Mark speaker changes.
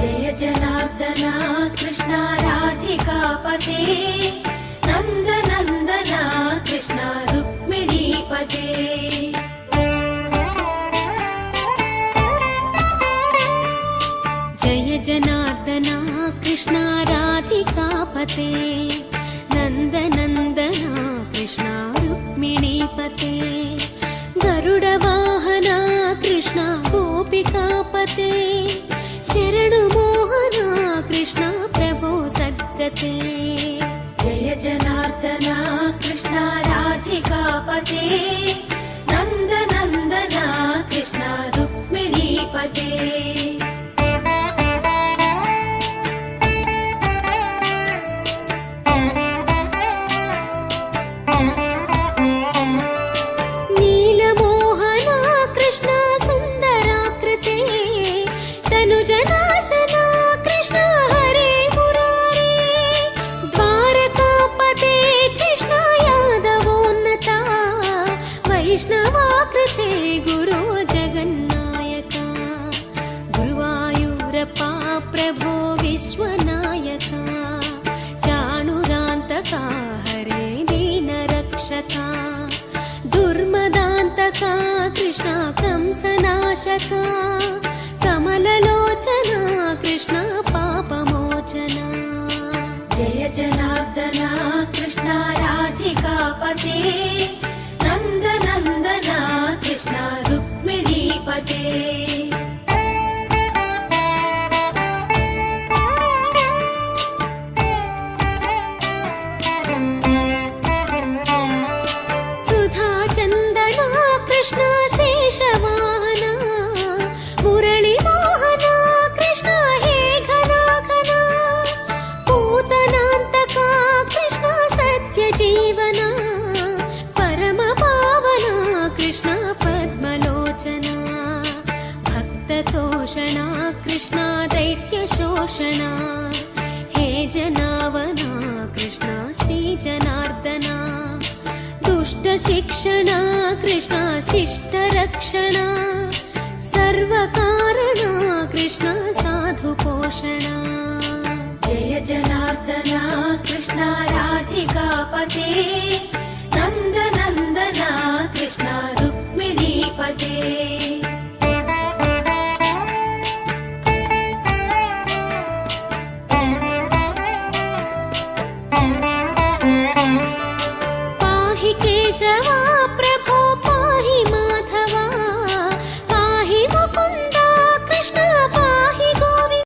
Speaker 1: जय जनार्दना कृष्णा राधिकापते नन्दनन्दना कृष्णा रुक्मिणीपते जय जनार्दना कृष्णा राधिकापते नन्दनन्दना कृष्णा रुक्मिणीपते गरुडवाहना कृष्णा गोपिकापते शरणु मोहना कृष्णा प्रभो सद्गते जय जनार्दना कृष्णा राधिकापते नन्दनन्दना कृष्णा रुक्मिणीपते वैष्णवाकृते गुरो जगन्नायका गुरुवायूरप्पा प्रभो विश्वनायका चाणुरान्तका हरे दीनरक्षका दुर्मदान्तका कृष्णा कंसनाशका कमललोचना कृष्णा पापमोचना जय जनार्दना कृष्णा राधिकापते नन्दनन्दना कृष्णा रुक्मिणीपते सुधाचन्दना कृष्णा शेषवाहना मुरळीमोहना कृष्णा हे घना घना पूतनान्तका कृष्णा सत्यजीवना कृष्णा पद्मलोचना भक्ततोषणा कृष्णा दैत्यशोषणा हे जनावना कृष्णा श्रीजनार्दना दुष्टशिक्षणा कृष्णा शिष्टरक्षणा सर्वकारणा कृष्णा साधुपोषणा जय जनार्दना कृष्णा राधिकापते